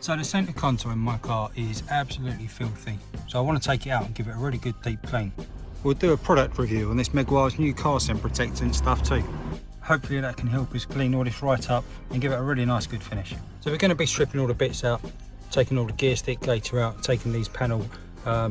So the centre console in my car is absolutely filthy. So I want to take it out and give it a really good deep clean. We'll do a product review on this Meguiars new car scent protectant stuff too. Hopefully that can help us clean all this right up and give it a really nice good finish. So we're going to be stripping all the bits out, taking all the gear stick gaiter out, taking these panel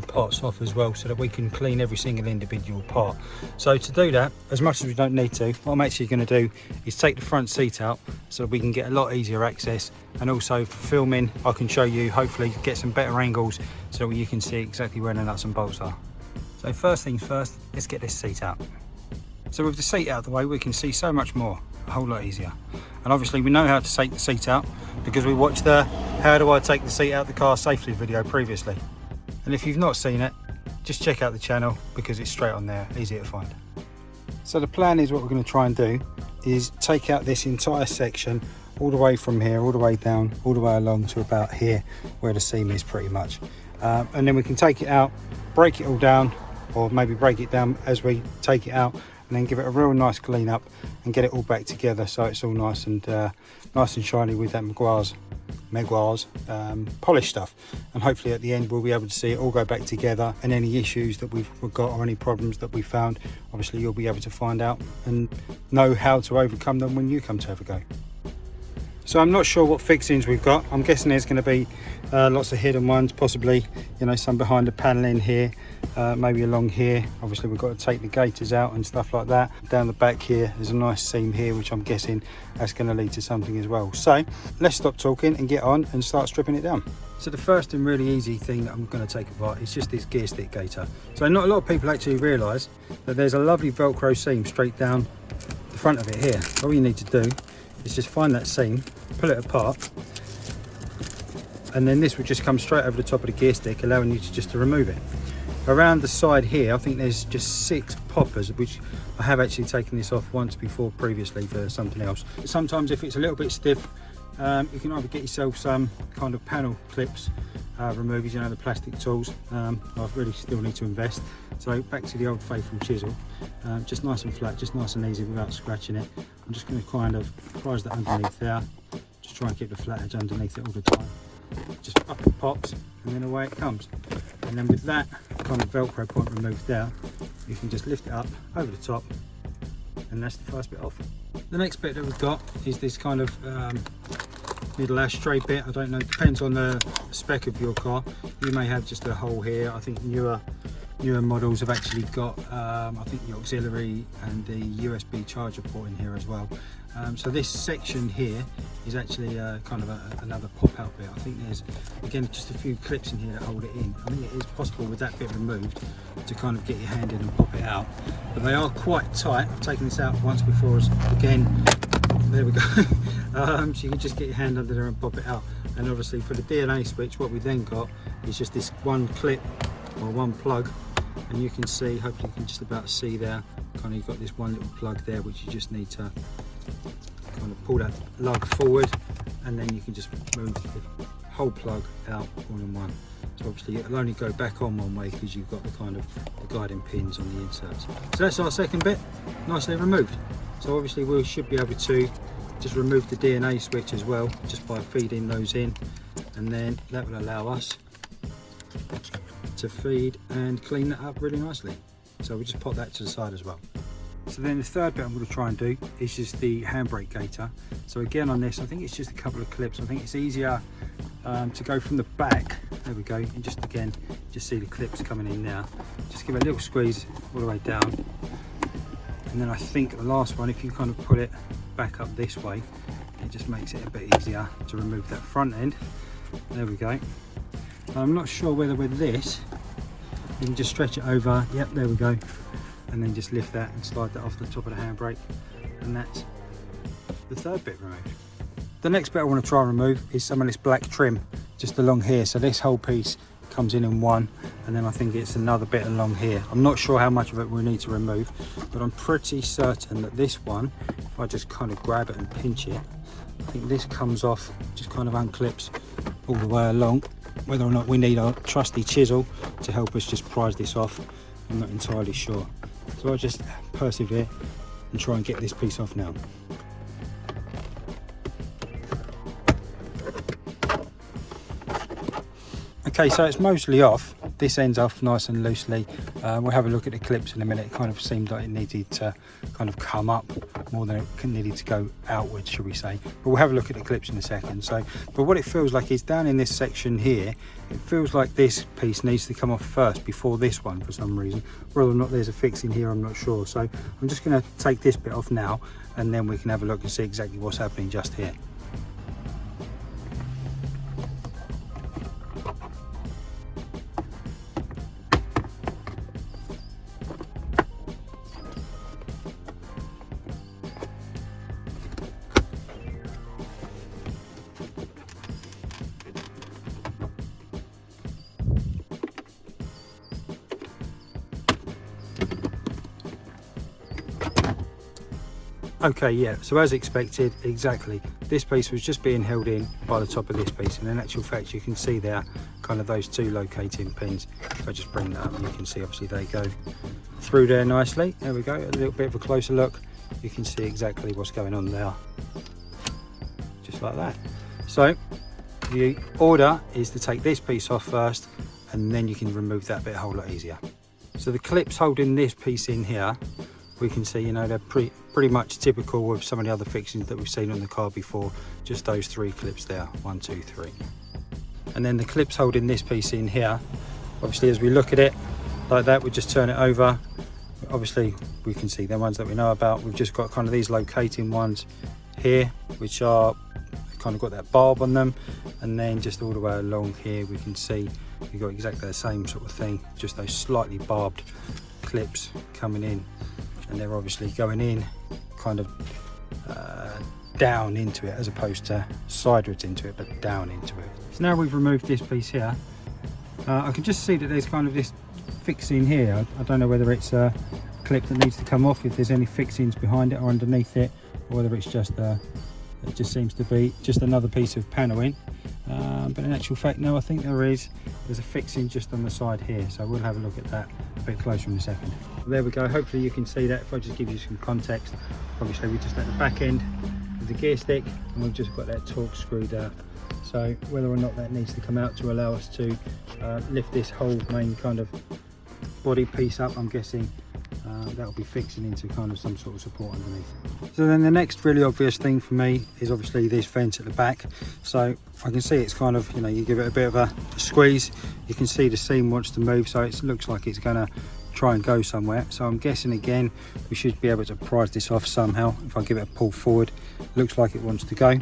parts off as well, so that we can clean every single individual part. So to do that, as much as we don't need to, what I'm actually going to do is take the front seat out so that we can get a lot easier access, and also for filming I can show you, hopefully get some better angles so that you can see exactly where the nuts and bolts are. So first things first, let's get this seat out. So with the seat out of the way, we can see so much more, a whole lot easier. And obviously we know how to take the seat out because we watched the how do I take the seat out of the car safely video previously. And if you've not seen it, just check out the channel because it's straight on there, easy to find. So the plan is, what we're going to try and do is take out this entire section all the way from here, all the way down, all the way along to about here where the seam is pretty much. And then we can take it out, break it all down, or maybe break it down as we take it out, and then give it a real nice clean up and get it all back together so it's all nice and shiny with that Meguiars polished stuff. And hopefully at the end we'll be able to see it all go back together, and any issues that we've got or any problems that we found, obviously you'll be able to find out and know how to overcome them when you come to have a go. So I'm not sure what fixings we've got. I'm guessing there's going to be lots of hidden ones, possibly, you know, some behind the panelling here, maybe along here. Obviously we've got to take the gaiters out and stuff like that. Down the back here there's a nice seam here, which I'm guessing that's going to lead to something as well. So let's stop talking and get on and start stripping it down. So the first and really easy thing that I'm going to take apart is just this gear stick gaiter. So not a lot of people actually realise that there's a lovely Velcro seam straight down the front of it here. All you need to do is just find that seam, pull it apart, and then this will just come straight over the top of the gear stick, allowing you to just to remove it. Around the side here, I think there's just 6 poppers, which I have actually taken this off once before previously for something else. Sometimes if it's a little bit stiff, you can either get yourself some kind of panel clips removers, you know, the plastic tools. I really still need to invest. So back to the old faithful chisel, just nice and flat, just nice and easy without scratching it. I'm just going to kind of prise that underneath there, just try and keep the flat edge underneath it all the time. Just up it pops, and then away it comes. And then with that kind of Velcro point removed there, you can just lift it up over the top, and that's the first bit off. The next bit that we've got is this kind of middle ashtray bit. I don't know, it depends on the spec of your car. You may have just a hole here. I think newer models have actually got I think the auxiliary and the USB charger port in here as well. So this section here is actually kind of another pop out bit. I think there's, again, just a few clips in here that hold it in. I think it is possible with that bit removed to kind of get your hand in and pop it out, but they are quite tight. I've taken this out once before, again, there we go. So you can just get your hand under there and pop it out. And obviously for the DNA switch, what we then got is just this one clip or one plug, and you can see, hopefully you can just about see there, kind of you've got this one little plug there which you just need to kind of pull that lug forward, and then you can just move the whole plug out all in one. So obviously it'll only go back on one way because you've got the kind of the guiding pins on the inserts. So that's our second bit, nicely removed. So obviously we should be able to just remove the DNA switch as well, just by feeding those in, and then that will allow us to feed and clean that up really nicely. So we just pop that to the side as well. So then the third bit I'm going to try and do is just the handbrake gaiter. So again on this, I think it's just a couple of clips. I think it's easier to go from the back. There we go. And just again, just see the clips coming in now. Just give it a little squeeze all the way down. And then I think the last one, if you kind of put it back up this way, it just makes it a bit easier to remove that front end. There we go. I'm not sure whether with this, you can just stretch it over. Yep, there we go. And then just lift that and slide that off the top of the handbrake, and that's the third bit removed. The next bit I want to try and remove is some of this black trim just along here. So this whole piece comes in one, and then I think it's another bit along here. I'm not sure how much of it we need to remove, but I'm pretty certain that this one, if I just kind of grab it and pinch it, I think this comes off, just kind of unclips all the way along. Whether or not we need our trusty chisel to help us just prise this off, I'm not entirely sure. So I'll just persevere and try and get this piece off now. Okay, so it's mostly off. This ends off nice and loosely. We'll have a look at the clips in a minute. It kind of seemed like it needed to kind of come up more than it needed to go outwards, should we say. But we'll have a look at the clips in a second. But what it feels like is down in this section here, it feels like this piece needs to come off first before this one for some reason. Whether or not there's a fix in here, I'm not sure. So I'm just going to take this bit off now, and then we can have a look and see exactly what's happening just here. Okay, yeah, so as expected, exactly, this piece was just being held in by the top of this piece, and in actual fact you can see there kind of those two locating pins. If I just bring that up, you can see obviously they go through there nicely. There we go, a little bit of a closer look. You can see exactly what's going on there, just like that. So the order is to take this piece off first, and then you can remove that bit a whole lot easier. So the clips holding this piece in here, we can see, you know, they're pretty much typical of some of the other fixings that we've seen on the car before. Just those three clips there, 1, 2, 3. And then the clips holding this piece in here, obviously as we look at it like that, we just turn it over. Obviously we can see the ones that we know about. We've just got kind of these locating ones here, which are kind of got that barb on them, and then just all the way along here we can see we've got exactly the same sort of thing, just those slightly barbed clips coming in, and they're obviously going in kind of down into it as opposed to sideways into it, but down into it. So now we've removed this piece here, I can just see that there's kind of this fixing here. I don't know whether it's a clip that needs to come off, if there's any fixings behind it or underneath it, or whether it's just it just seems to be just another piece of paneling. But in actual fact, no, I think there's a fixing just on the side here, so we'll have a look at that a bit closer in a second. There we go, hopefully you can see that. If I just give you some context, obviously we just at the back end of the gear stick, and we've just got that torque screw there. So whether or not that needs to come out to allow us to lift this whole main kind of body piece up, I'm guessing that'll be fixing into kind of some sort of support underneath. So then the next really obvious thing for me is obviously this vent at the back. So I can see it's kind of, you know, you give it a bit of a squeeze, you can see the seam wants to move, so it looks like it's going to try and go somewhere. So I'm guessing again we should be able to prise this off somehow. If I give it a pull forward, it looks like it wants to go.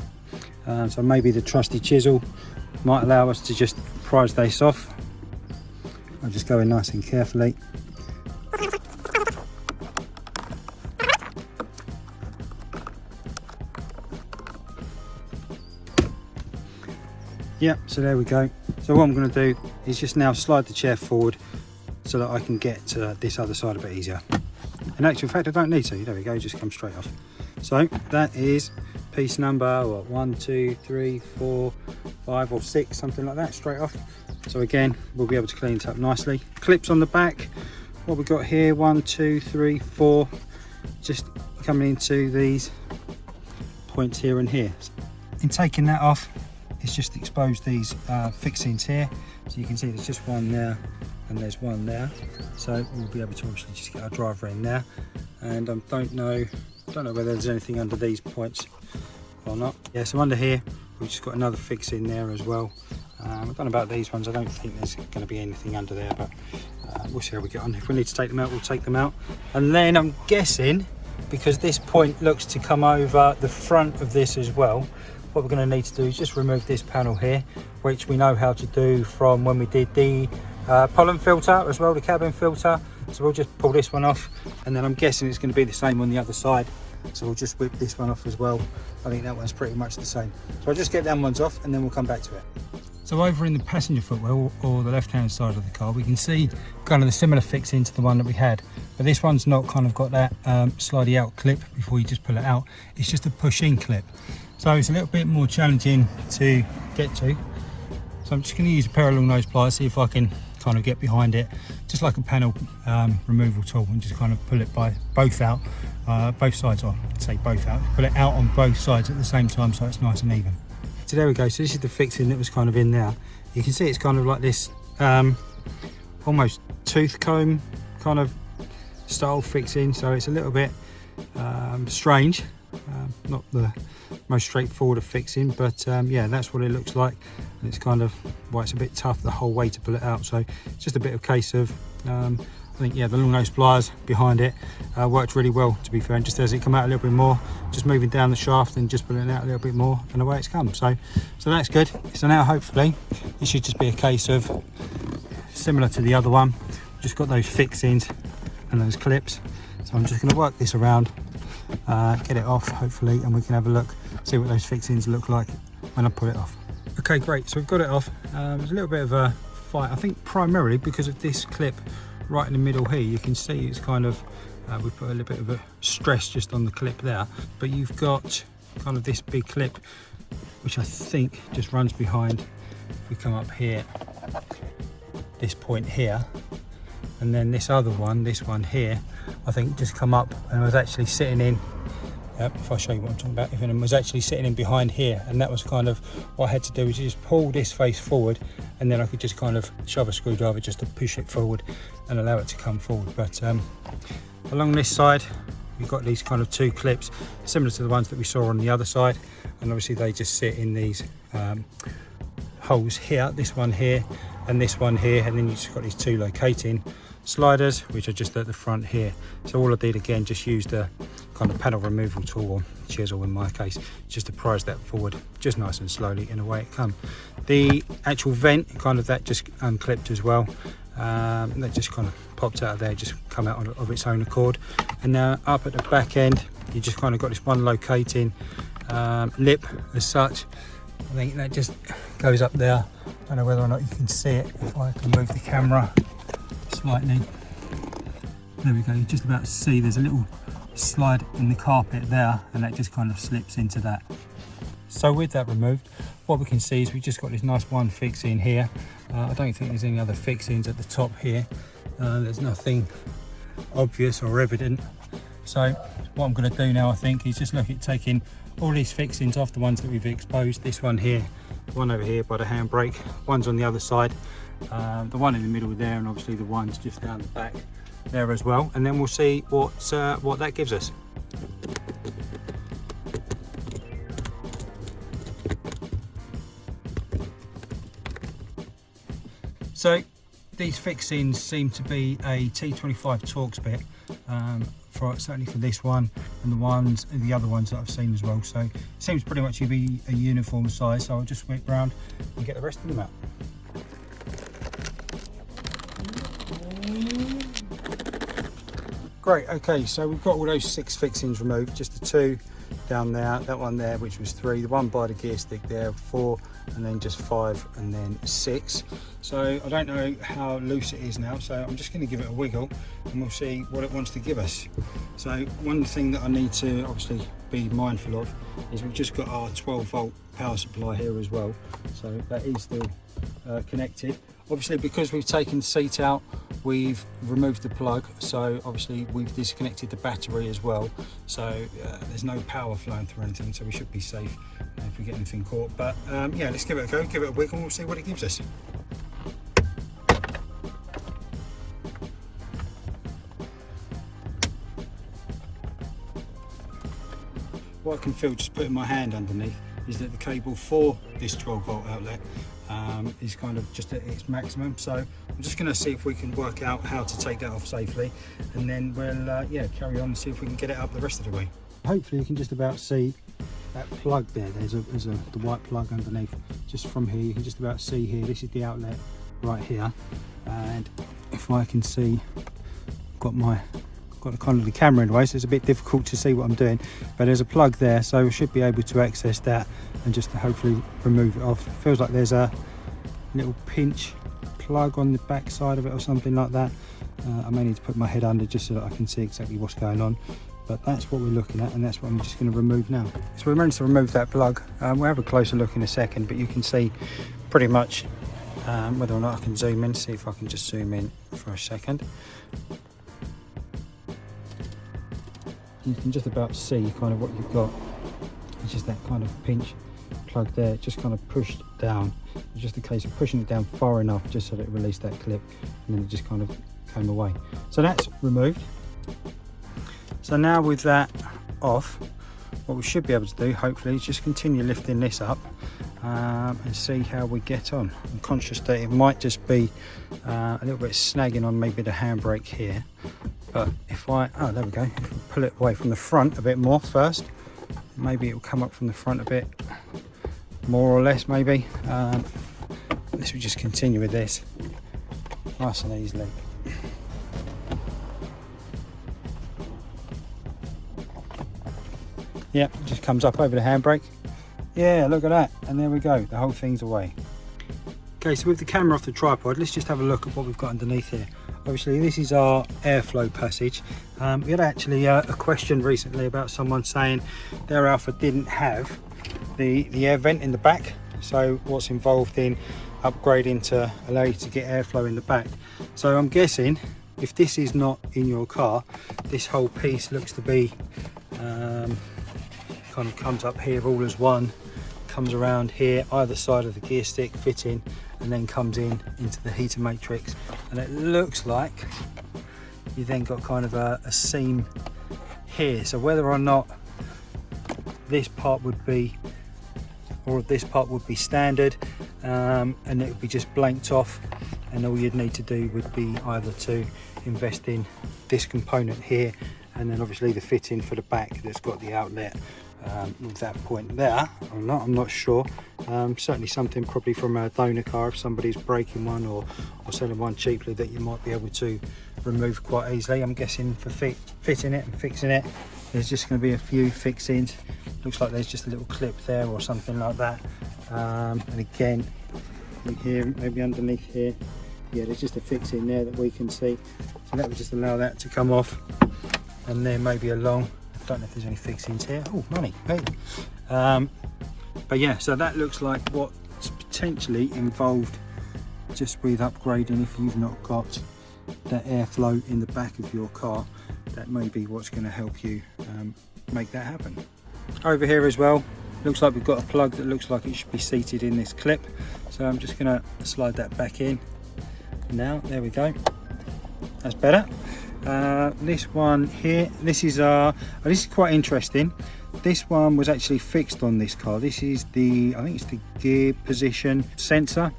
So maybe the trusty chisel might allow us to just prise this off. I'll just go in nice and carefully. Yeah, so there we go. So what I'm going to do is just now slide the chair forward so that I can get to this other side a bit easier. In actual fact, I don't need to. There we go, just come straight off. So that is piece number, what, 1, 2, 3, 4, 5 or 6, something like that, straight off. So again, we'll be able to clean it up nicely. Clips on the back, what we've got here, 1, 2, 3, 4, just coming into these points here and here. In taking that off, it's just exposed these fixings here. So you can see there's just one there and there's one there. So we'll be able to obviously just get our driver in there. And I don't know whether there's anything under these points or not. Yeah, so under here, we've just got another fix in there as well. I don't know about these ones. I don't think there's going to be anything under there, but we'll see how we get on. If we need to take them out, we'll take them out. And then I'm guessing, because this point looks to come over the front of this as well, what we're going to need to do is just remove this panel here, which we know how to do from when we did the pollen filter as well, the cabin filter. So we'll just pull this one off, and then I'm guessing it's going to be the same on the other side. So we'll just whip this one off as well. I think that one's pretty much the same. So I'll just get them ones off and then we'll come back to it. So over in the passenger footwell, or the left-hand side of the car, we can see kind of the similar fixing to the one that we had. But this one's not kind of got that slidey out clip before you just pull it out. It's just a push-in clip. So it's a little bit more challenging to get to. So I'm just going to use a pair of long nose pliers, see if I can kind of get behind it, just like a panel removal tool, and just kind of pull it by both out, both sides, or say both out, pull it out on both sides at the same time so it's nice and even. So there we go, so this is the fixing that was kind of in there. You can see it's kind of like this almost tooth comb kind of style fixing, so it's a little bit strange, not the most straightforward of fixing, but yeah, that's what it looks like. And it's kind of, well, it's a bit tough the whole way to pull it out, so it's just a bit of case of I think, yeah, the long nose pliers behind it worked really well, to be fair, and just as it come out a little bit more, just moving down the shaft and just pulling it out a little bit more, and away it's come. So that's good. So now hopefully it should just be a case of, similar to the other one, just got those fixings and those clips. So I'm just going to work this around, get it off hopefully, and we can have a look, see what those fixings look like when I pull it off. Okay, great, so we've got it off. There's a little bit of a fight, I think primarily because of this clip right in the middle here. You can see it's kind of, we put a little bit of a stress just on the clip there, but you've got kind of this big clip which I think just runs behind. If we come up here, this point here, and then this other one, this one here, I think just come up and was actually sitting in, if I show you what I'm talking about, if it was actually sitting in behind here, and that was kind of what I had to do, was just pull this face forward, and then I could just kind of shove a screwdriver just to push it forward and allow it to come forward. But along this side we've got these kind of two clips similar to the ones that we saw on the other side, and obviously they just sit in these holes here, this one here and this one here, and then you've just got these two locating sliders which are just at the front here. So all I did again, just used the kind of panel removal tool, or chisel in my case, just to prise that forward just nice and slowly, and away it come. The actual vent, kind of, that just unclipped as well. That just kind of popped out of there, just come out of its own accord. And now up at the back end, you just kind of got this one locating lip as such. I think that just goes up there. I don't know whether or not you can see it, if I can move the camera slightly. There we go, you just about to see there's a little slide in the carpet there, and that just kind of slips into that. So with that removed, what we can see is we've just got this nice one fixing here. I don't think there's any other fixings at the top here. There's nothing obvious or evident. So what I'm going to do now, I think, is just look at taking all these fixings off, the ones that we've exposed. This one here, one over here by the handbrake, one's on the other side, the one in the middle there, and obviously the ones just down the back there as well, and then we'll see what that gives us. So these fixings seem to be a T25 Torx bit, certainly for this one and the other ones that I've seen as well. So it seems pretty much to be a uniform size, so I'll just whip round and get the rest of them out. Great, okay, so we've got all those 6 fixings removed, just the 2 down there, that one there which was 3, the one by the gear stick there 4, and then just 5, and then 6. So I don't know how loose it is now, so I'm just going to give it a wiggle and we'll see what it wants to give us. So one thing that I need to obviously be mindful of is we've just got our 12-volt power supply here as well, so that is still connected. Obviously, because we've taken the seat out, we've removed the plug, so obviously we've disconnected the battery as well, so there's no power flowing through anything, so we should be safe if we get anything caught. But yeah, let's give it a go, give it a wiggle, and we'll see what it gives us. What I can feel just putting my hand underneath is that the cable for this 12-volt outlet is kind of just at its maximum, so I'm just going to see if we can work out how to take that off safely, and then we'll yeah, carry on and see if we can get it up the rest of the way. Hopefully you can just about see that plug there. There's the white plug underneath. Just from here you can just about see here, this is the outlet right here, and if I can see, got the kind of the camera in the way, so it's a bit difficult to see what I'm doing, but there's a plug there, so we should be able to access that and just to hopefully remove it off. It feels like there's a little pinch plug on the back side of it or something like that. I may need to put my head under just so that I can see exactly what's going on, but that's what we're looking at, and that's what I'm just going to remove now. So we managed to remove that plug. We'll have a closer look in a second, but you can see pretty much whether or not I can zoom in. See if I can just zoom in for a second. You can just about see kind of what you've got. It's just that kind of pinch plug there, it just kind of pushed down. It's just a case of pushing it down far enough just so that it released that clip, and then it just kind of came away. So that's removed. So now with that off, what we should be able to do, hopefully, is just continue lifting this up and see how we get on. I'm conscious that it might just be a little bit snagging on maybe the handbrake here, but if I, oh there we go, if we pull it away from the front a bit more first, maybe it will come up from the front a bit more or less maybe. Let's just continue with this nice and easily. Yeah, it just comes up over the handbrake. Yeah, look at that, and there we go, the whole thing's away. Okay, so with the camera off the tripod, let's just have a look at what we've got underneath here. Obviously this is our airflow passage. We had actually a question recently about someone saying their Alfa didn't have the air vent in the back, so what's involved in upgrading to allow you to get airflow in the back. So I'm guessing if this is not in your car, this whole piece looks to be kind of comes up here all as one, comes around here either side of the gear stick fitting, and then comes into the heater matrix, and it looks like you then got kind of a seam here. So whether or not this part would be, or this part would be standard, and it would be just blanked off, and all you'd need to do would be either to invest in this component here, and then obviously the fitting for the back that's got the outlet with that point there, or not, I'm not sure. Certainly something probably from a donor car if somebody's breaking one or selling one cheaply that you might be able to remove quite easily. I'm guessing for fitting it and fixing it, there's just going to be a few fixings. Looks like there's just a little clip there or something like that. And again, in here, maybe underneath here, yeah, there's just a fixing there that we can see. So that would just allow that to come off, and then maybe along. Don't know if there's any fixings here. Oh, money, hey. But yeah, so that looks like what's potentially involved just with upgrading. If you've not got that airflow in the back of your car, that may be what's going to help you make that happen. Over here as well, looks like we've got a plug that looks like it should be seated in this clip, so I'm just going to slide that back in now. There we go, that's better. This one here, this is quite interesting. This one was actually fixed on this car. This is the, I think it's the gear position sensor.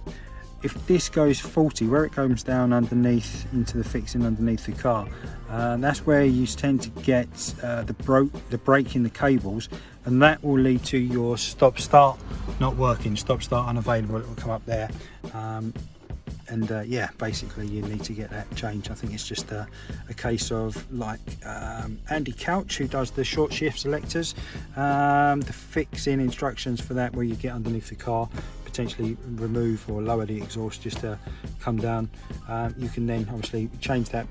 If this goes faulty, where it comes down underneath into the fixing underneath the car, that's where you tend to get the break in the cables, and that will lead to your stop start not working, stop start unavailable. It will come up there. Yeah, basically you need to get that changed. I think it's just a case of like Andy Couch, who does the short shift selectors, the fixing instructions for that, where you get underneath the car, potentially remove or lower the exhaust just to come down. You can then obviously change that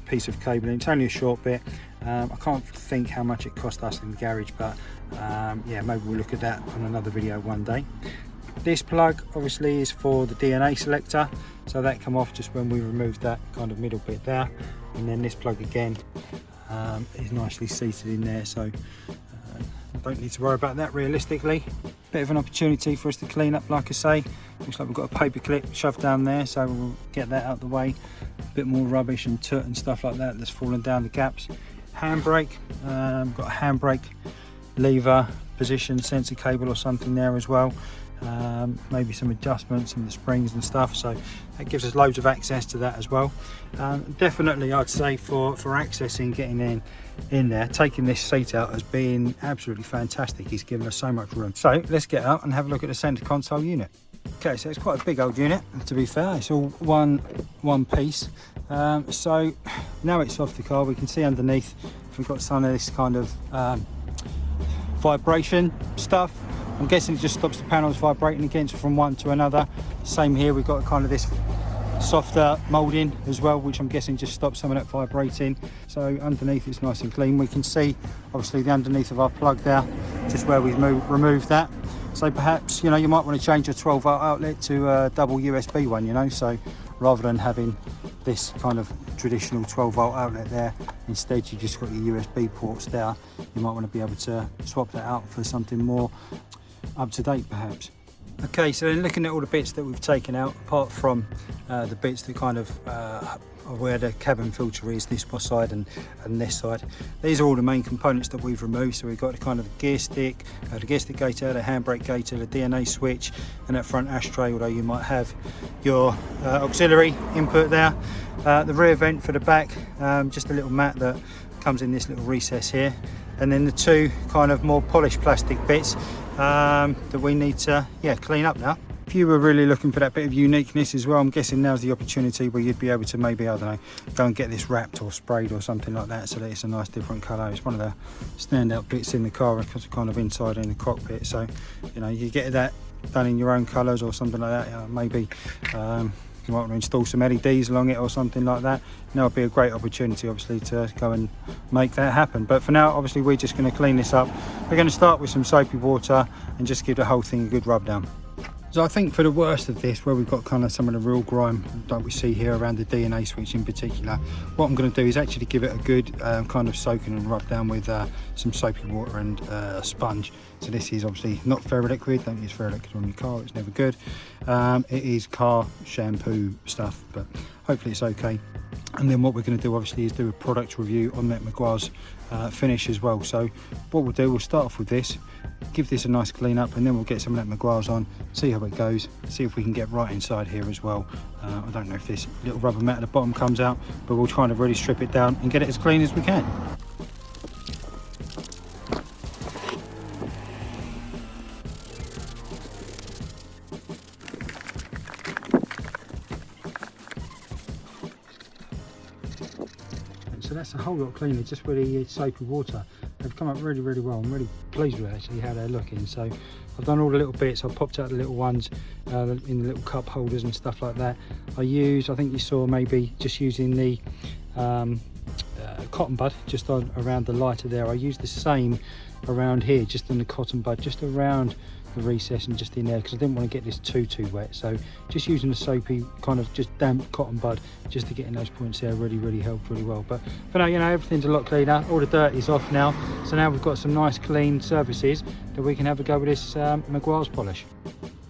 piece of cabling. It's only a short bit. I can't think how much it cost us in the garage, but yeah, maybe we'll look at that on another video one day. This plug obviously is for the DNA selector, so that come off just when we remove that kind of middle bit there, and then this plug again is nicely seated in there, so don't need to worry about that realistically. Bit of an opportunity for us to clean up, like I say. Looks like we've got a paper clip shoved down there, so we'll get that out of the way. A bit more rubbish and soot and stuff like that that's fallen down the gaps. Handbrake, got a handbrake lever position sensor cable or something there as well. Maybe some adjustments and the springs and stuff, so that gives us loads of access to that as well. Definitely I'd say for accessing, getting in there, taking this seat out has been absolutely fantastic. He's given us so much room. So let's get up and have a look at the center console unit. Okay, so it's quite a big old unit, to be fair. It's all one piece. So now it's off the car, we can see underneath we've got some of this kind of vibration stuff. I'm guessing it just stops the panels vibrating against from one to another. Same here, we've got kind of this softer moulding as well, which I'm guessing just stops some of that vibrating. So underneath it's nice and clean. We can see obviously the underneath of our plug there, just where we've removed that. So perhaps, you know, you might want to change your 12 volt outlet to a double USB one, you know, so rather than having this kind of traditional 12 volt outlet there, instead you just got your USB ports there. You might want to be able to swap that out for something more up to date perhaps. Okay, so then looking at all the bits that we've taken out, apart from the bits that kind of where the cabin filter is, this side and this side, these are all the main components that we've removed. So we've got the kind of gear stick, the gear stick gaiter, the handbrake gaiter, the DNA switch, and that front ashtray, although you might have your auxiliary input there. The rear vent for the back, just a little mat that comes in this little recess here, and then the two kind of more polished plastic bits that we need to clean up now. If you were really looking for that bit of uniqueness as well, I'm guessing now's the opportunity where you'd be able to maybe, I don't know, go and get this wrapped or sprayed or something like that, so that it's a nice different colour. It's one of the standout bits in the car because it's kind of inside in the cockpit, so you know, you get that done in your own colours or something like that. Maybe you might want to install some LEDs along it or something like that. Now would be a great opportunity obviously to go and make that happen. But for now, obviously we're just going to clean this up. We're going to start with some soapy water and just give the whole thing a good rub down. So I think for the worst of this, where we've got kind of some of the real grime like we see here around the DNA switch in particular, what I'm going to do is actually give it a good kind of soaking and rub down with some soapy water and a sponge. So this is obviously not ferroliquid, don't use ferroliquid on your car, it's never good. It is car shampoo stuff, but hopefully it's okay. And then what we're going to do obviously is do a product review on that Meguiars finish as well. So what we'll do, we'll start off with this, give this a nice clean up, and then we'll get some of that Meguiars on, see how it goes, see if we can get right inside here as well. I don't know if this little rubber mat at the bottom comes out, but we'll try to really strip it down and get it as clean as we can. So that's a whole lot cleaner just with the soapy water. They've come up really, really well. I'm really pleased with actually how they're looking. So I've done all the little bits. I've popped out the little ones in the little cup holders and stuff like that. I think you saw maybe just using the cotton bud just around the lighter there. I used the same around here, just in the cotton bud, just around the recess and just in there, because I didn't want to get this too wet. So just using the soapy kind of just damp cotton bud just to get in those points there really helped really well. But for now, you know, everything's a lot cleaner, all the dirt is off now, so now we've got some nice clean surfaces that we can have a go with this Meguiars polish.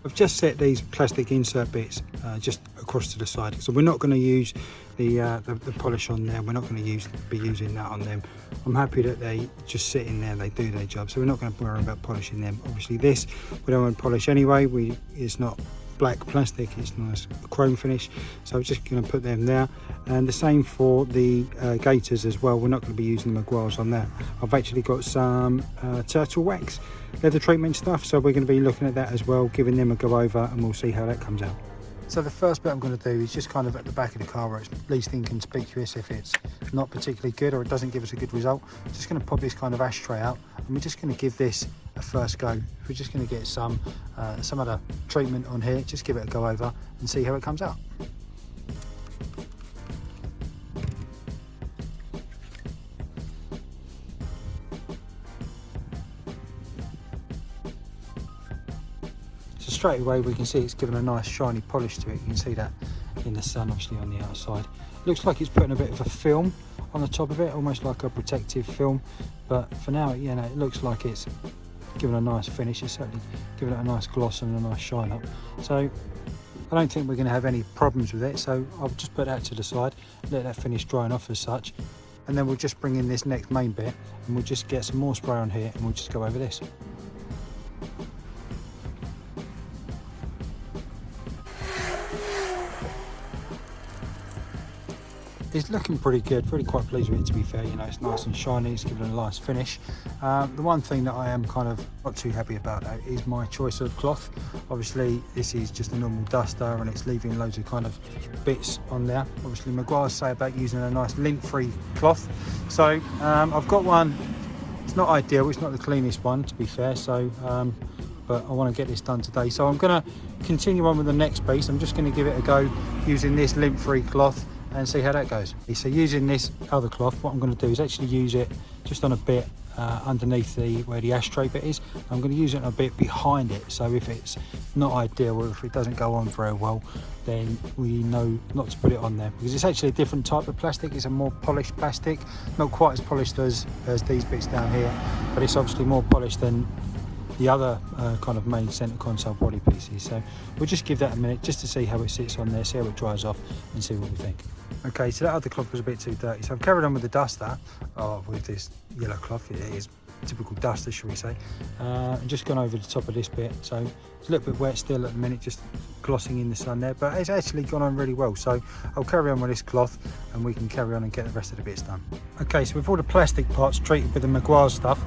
I've just set these plastic insert bits just across to the side, so we're not going to use the polish on there. We're not going to be using that on them. I'm happy that they just sit in there, they do their job, so we're not going to worry about polishing them. Obviously this we don't want to polish anyway. It's not black plastic, it's nice chrome finish, so I'm just going to put them there. And the same for the gaiters as well. We're not going to be using the Meguiars on that. I've actually got some turtle wax leather treatment stuff, so we're going to be looking at that as well, giving them a go over, and we'll see how that comes out. So the first bit I'm going to do is just kind of at the back of the car where it's least inconspicuous if it's not particularly good or it doesn't give us a good result. I'm just going to pop this kind of ashtray out, and we're just going to give this a first go. We're just going to get some other treatment on here, just give it a go over and see how it comes out. Straight away we can see it's given a nice shiny polish to it. You can see that in the sun obviously on the outside. Looks like it's putting a bit of a film on the top of it, almost like a protective film, but for now, you know, it looks like it's given a nice finish. It's certainly given it a nice gloss and a nice shine up, so I don't think we're going to have any problems with it. So I'll just put that to the side, let that finish drying off as such, and then we'll just bring in this next main bit and we'll just get some more spray on here and we'll just go over this. It's looking pretty good, really quite pleased with it, to be fair. You know, it's nice and shiny, it's given a nice finish. The one thing that I am kind of not too happy about though is my choice of cloth. Obviously this is just a normal duster and it's leaving loads of kind of bits on there. Obviously Meguiars say about using a nice lint-free cloth, so I've got one. It's not ideal, it's not the cleanest one, to be fair, so but I want to get this done today, so I'm going to continue on with the next piece. I'm just going to give it a go using this lint-free cloth and see how that goes. So using this other cloth, what I'm going to do is actually use it just on a bit underneath where the ashtray bit is. I'm going to use it on a bit behind it, so if it's not ideal or if it doesn't go on very well, then we know not to put it on there, because it's actually a different type of plastic. It's a more polished plastic, not quite as polished as these bits down here, but it's obviously more polished than the other kind of main centre console body pieces. So we'll just give that a minute just to see how it sits on there, see how it dries off, and see what we think. Okay, so that other cloth was a bit too dirty, so I've carried on with the duster, with this yellow cloth. It is typical duster, shall we say, and just gone over the top of this bit. So it's a little bit wet still at the minute, just glossing in the sun there, but it's actually gone on really well. So I'll carry on with this cloth and we can carry on and get the rest of the bits done. Okay, so with all the plastic parts treated with the Meguiars stuff,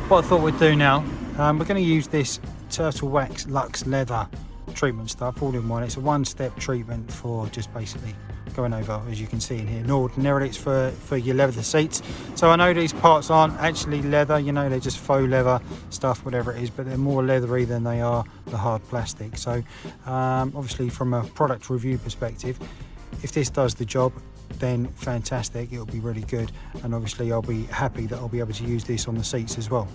what I thought we'd do now, we're going to use this Turtle Wax Luxe Leather treatment stuff all in one. It's a one-step treatment for just basically going over, as you can see in here. Ordinarily it's for your leather seats, so I know these parts aren't actually leather, you know, they're just faux leather stuff, whatever it is, but they're more leathery than they are the hard plastic. So obviously from a product review perspective, if this does the job, then fantastic, it'll be really good, and obviously I'll be happy that I'll be able to use this on the seats as well.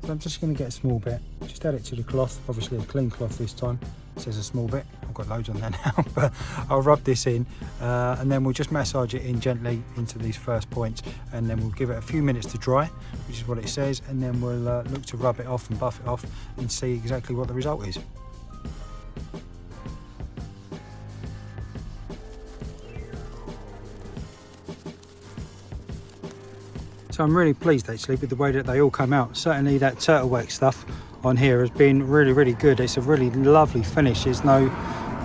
So I'm just going to get a small bit, just add it to the cloth, obviously a clean cloth this time. It says a small bit, I've got loads on there now, but I'll rub this in and then we'll just massage it in gently into these first points, and then we'll give it a few minutes to dry, which is what it says, and then we'll look to rub it off and buff it off and see exactly what the result is. So I'm really pleased actually with the way that they all come out. Certainly that turtle wax stuff on here has been really good. It's a really lovely finish. There's no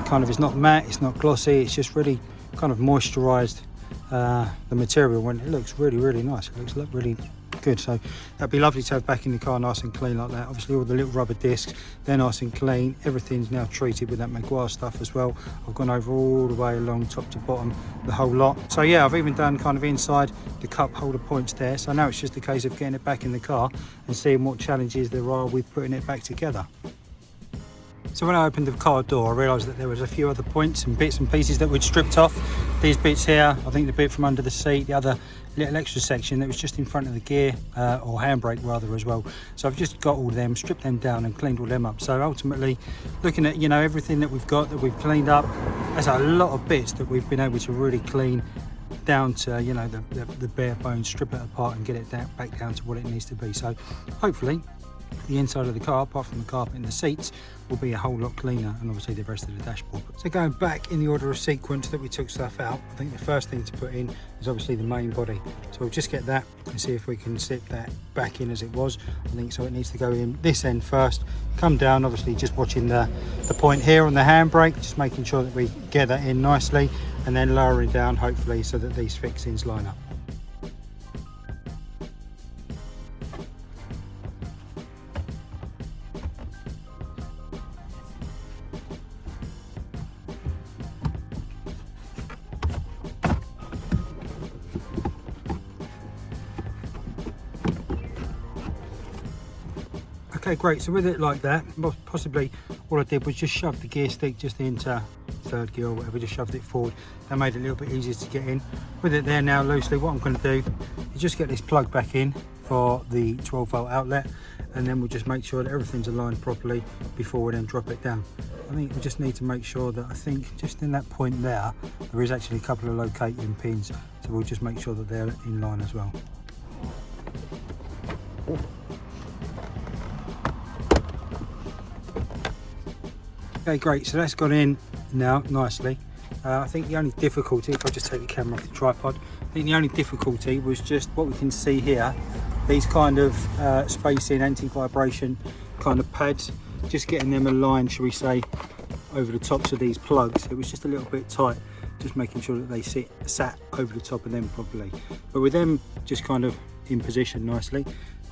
kind of, it's not matte, it's not glossy, it's just really kind of moisturized the material, and it looks really nice. It looks really good. So that'd be lovely to have back in the car nice and clean like that. Obviously all the little rubber discs, they're nice and clean. Everything's now treated with that Meguiar stuff as well. I've gone over all the way along top to bottom, the whole lot. So yeah, I've even done kind of inside the cup holder points there. So now it's just a case of getting it back in the car and seeing what challenges there are with putting it back together. So when I opened the car door, I realised that there was a few other points and bits and pieces that we'd stripped off. These bits here, I think the bit from under the seat, the other little extra section that was just in front of the gear, or handbrake rather, as well. So I've just got all of them, stripped them down and cleaned all them up. So ultimately, looking at, you know, everything that we've got, that we've cleaned up, there's a lot of bits that we've been able to really clean down to, you know, the bare bones, strip it apart and get it down, back down to what it needs to be. So hopefully the inside of the car, apart from the carpet and the seats, will be a whole lot cleaner, and obviously the rest of the dashboard. So going back in the order of sequence that we took stuff out, I think the first thing to put in is obviously the main body. So we'll just get that and see if we can sit that back in as it was. I think so. It needs to go in this end first, come down, obviously just watching the point here on the handbrake, just making sure that we get that in nicely, and then lowering down hopefully so that these fixings line up. Okay, great. So with it like that, possibly all I did was just shove the gear stick just into third gear or whatever, just shoved it forward. That made it a little bit easier to get in. With it there now loosely, what I'm going to do is just get this plug back in for the 12-volt outlet, and then we'll just make sure that everything's aligned properly before we then drop it down. I think we just need to make sure that, I think just in that point there is actually a couple of locating pins, so we'll just make sure that they're in line as well. Okay, great, so that's gone in now nicely. I think the only difficulty, if I just take the camera off the tripod, I think the only difficulty was just what we can see here, these kind of spacing, anti-vibration kind of pads, just getting them aligned, shall we say, over the tops of these plugs. It was just a little bit tight, just making sure that they sat over the top of them properly. But with them just kind of in position nicely,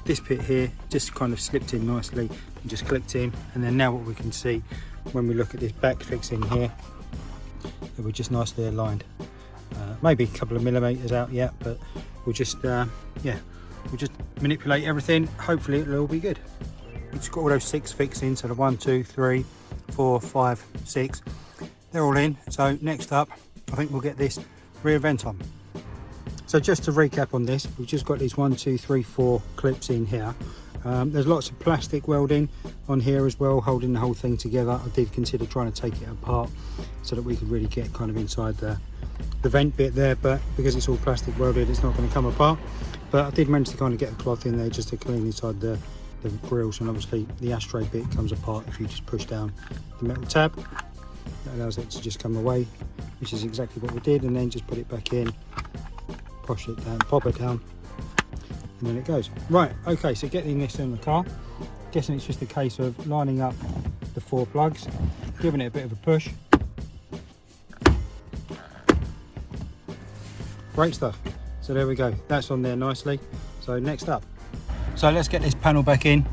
this bit here just kind of slipped in nicely and just clicked in, and then now what we can see when we look at this back fixing here, that we're just nicely aligned. Maybe a couple of millimeters out yet, but we'll just yeah, we'll just manipulate everything. Hopefully it'll all be good. We've just got all those 6 fixings, so the 1, 2, 3, 4, 5, 6, they're all in. So next up, I think we'll get this rear vent on. So just to recap on this, we've just got these 1, 2, 3, 4 clips in here. There's lots of plastic welding on here as well, holding the whole thing together. I did consider trying to take it apart so that we could really get kind of inside the vent bit there, but because it's all plastic welded, it's not going to come apart. But I did manage to kind of get a cloth in there just to clean inside the the grills, and obviously the ashtray bit comes apart if you just push down the metal tab. That allows it to just come away, which is exactly what we did, and then just put it back in, push it down, pop it down, and then it goes. Right, okay, so getting this in the car, guessing it's just a case of lining up the 4 plugs, giving it a bit of a push. Great stuff. So there we go, that's on there nicely. So next up, so let's get this panel back in,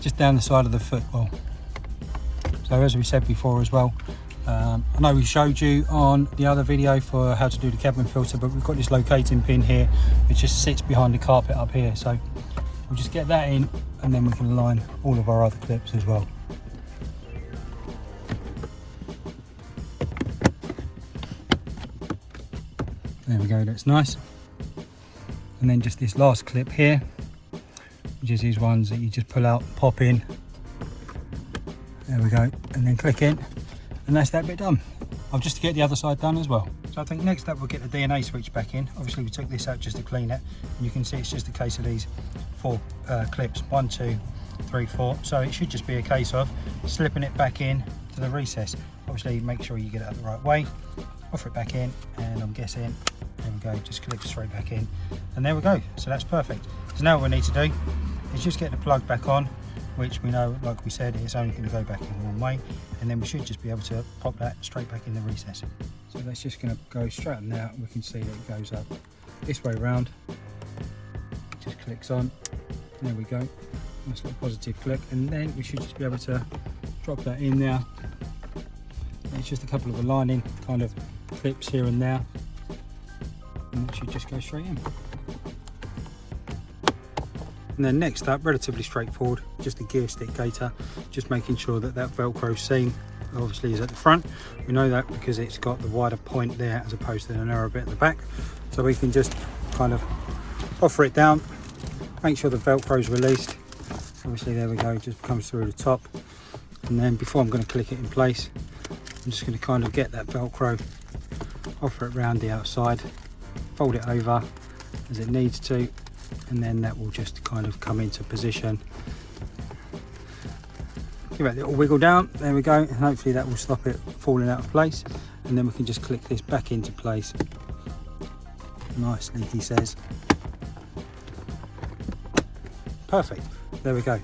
just down the side of the footwell. So as we said before as well, I know we showed you on the other video for how to do the cabin filter, but we've got this locating pin here which just sits behind the carpet up here, so we'll just get that in and then we can align all of our other clips as well. There we go, that's nice. And then just this last clip here, which is these ones that you just pull out, pop in, there we go, and then click in, and that's that bit done. I'll just get the other side done as well. So I think next up we'll get the DNA switch back in. Obviously we took this out just to clean it, and you can see it's just a case of these 4 clips, 1, 2, 3, 4. So it should just be a case of slipping it back in to the recess. Obviously make sure you get it out the right way, offer it back in, and I'm guessing, there we go, just clip straight back in, and there we go. So that's perfect. So now what we need to do is just get the plug back on, which we know, like we said, it's only going to go back in one way, and then we should just be able to pop that straight back in the recess. So that's just going to go straight on now. We can see that it goes up this way around, just clicks on, there we go, nice little positive click, and then we should just be able to drop that in there. It's just a couple of aligning kind of clips here and there, and it should just go straight in. And then next up, relatively straightforward, just a gear stick gaiter, just making sure that that Velcro seam obviously is at the front. We know that because it's got the wider point there as opposed to the narrow bit at the back. So we can just kind of offer it down, make sure the Velcro is released. Obviously there we go, it just comes through the top. And then before I'm going to click it in place, I'm just going to kind of get that Velcro, offer it round the outside, fold it over as it needs to, and then that will just kind of come into position. Give it a little wiggle down, there we go, and hopefully that will stop it falling out of place, and then we can just click this back into place nicely, he says. Perfect, there we go.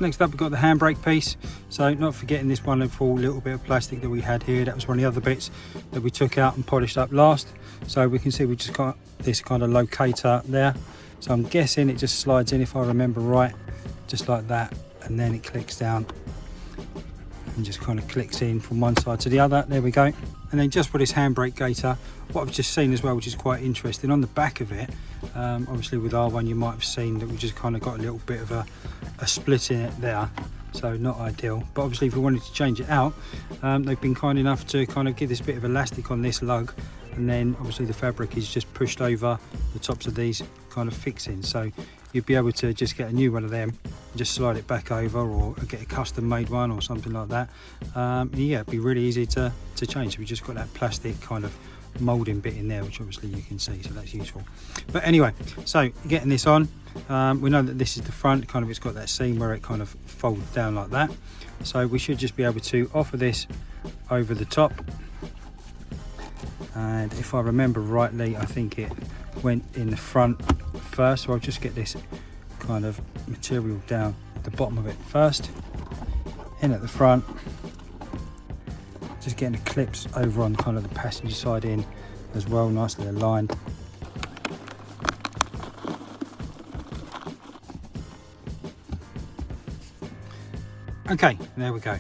Next up we've got the handbrake piece, so not forgetting this wonderful little bit of plastic that we had here. That was one of the other bits that we took out and polished up last. So we can see we just got this kind of locator there. So I'm guessing it just slides in, if I remember right, just like that, and then it clicks down and just kind of clicks in from one side to the other. There we go. And then just for this handbrake gaiter, what I've just seen as well, which is quite interesting, on the back of it, obviously with our one you might have seen that we just kind of got a little bit of a split in it there, so not ideal. But obviously if we wanted to change it out, they've been kind enough to kind of give this bit of elastic on this lug, and then obviously the fabric is just pushed over the tops of these kind of fixings, so you'd be able to just get a new one of them and just slide it back over, or get a custom made one or something like that. Yeah, it'd be really easy to change. We just got that plastic kind of moulding bit in there, which obviously you can see, so that's useful. But anyway, so getting this on, we know that this is the front, kind of, it's got that seam where it kind of folds down like that, so we should just be able to offer this over the top. And if I remember rightly, I think it went in the front first, so I'll just get this kind of material down at the bottom of it first, in at the front, just getting the clips over on kind of the passenger side in as well, nicely aligned. Okay, there we go.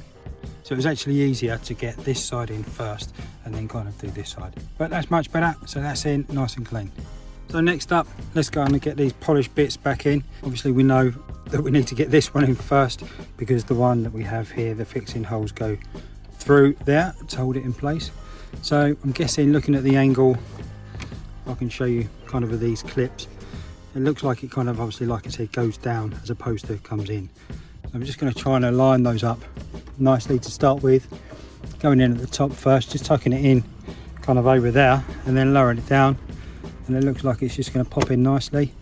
So it was actually easier to get this side in first and then kind of do this side, but that's much better. So that's in nice and clean. So next up, let's go and get these polished bits back in. Obviously we know that we need to get this one in first, because the one that we have here, the fixing holes go through there to hold it in place. So I'm guessing, looking at the angle, I can show you kind of with these clips, it looks like it kind of, obviously like I said, goes down as opposed to comes in. So I'm just going to try and align those up nicely to start with, going in at the top first, just tucking it in kind of over there, and then lowering it down, and it looks like it's just going to pop in nicely.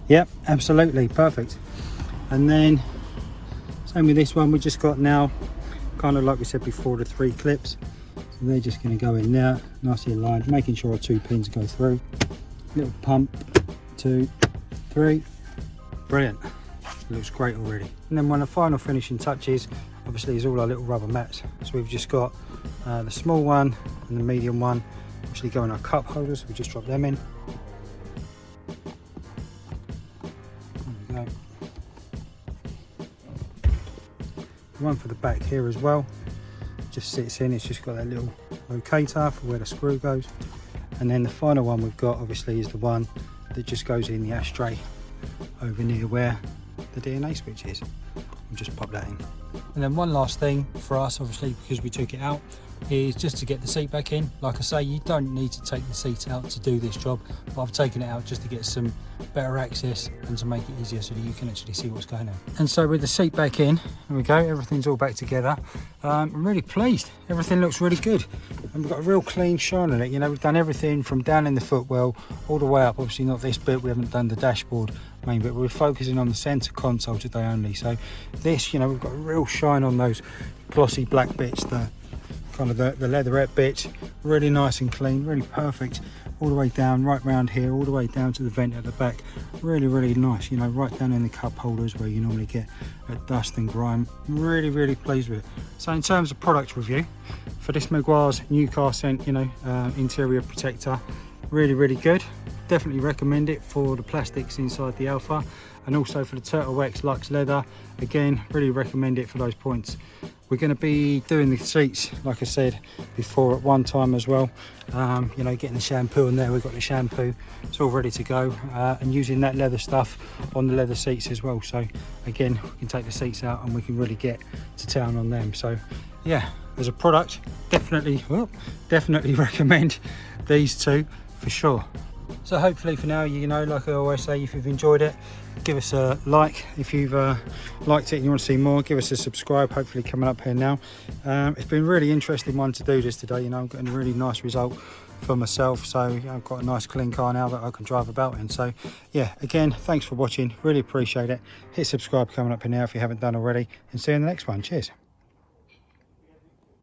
Yep, absolutely perfect. And then Same with this one, we just got now, kind of like we said before, the 3 clips. So they're just going to go in there, nicely aligned, making sure our 2 pins go through. Little pump, 2, 3, brilliant. It looks great already. And then one of the final finishing touches, obviously, is all our little rubber mats. So we've just got the small one and the medium one, actually go in our cup holders. We just drop them in. There we go. One for the back here as well, just sits in. It's just got that little locator for where the screw goes. And then the final one we've got, obviously, is the one that just goes in the ashtray over near where the DNA switch is. We'll just pop that in. And then one last thing for us, obviously, because we took it out, is just to get the seat back in. Like I say, you don't need to take the seat out to do this job, but I've taken it out just to get some better access and to make it easier so that you can actually see what's going on. And so with the seat back in, there we go, everything's all back together. I'm really pleased. Everything looks really good. And we've got a real clean shine on it. You know, we've done everything from down in the footwell all the way up. Obviously not this bit, we haven't done the dashboard main bit. We're focusing on the center console today only. So this, you know, we've got a real shine on those glossy black bits, the kind of the leatherette bits, really nice and clean, really perfect, all the way down, right round here, all the way down to the vent at the back. Really nice, you know, right down in the cup holders where you normally get dust and grime. Really pleased with it. So in terms of product review for this Meguiars new car scent, you know, interior protector, really good. Definitely recommend it for the plastics inside the Alfa, and also for the Turtle X Luxe leather. Again, really recommend it for those points. We're going to be doing the seats, like I said before, at one time as well. You know, getting the shampoo in there. We've got the shampoo, it's all ready to go, and using that leather stuff on the leather seats as well. So again, we can take the seats out and we can really get to town on them. So yeah, as a product, definitely recommend these two for sure. So hopefully for now, you know, like I always say, if you've enjoyed it, give us a like. If you've liked it and you want to see more, give us a subscribe. Hopefully coming up here now. It's been a really interesting one to do this today. You know, I'm getting a really nice result for myself. So I've got a nice clean car now that I can drive about in. So yeah, again, thanks for watching. Really appreciate it. Hit subscribe coming up here now if you haven't done already, and see you in the next one. Cheers.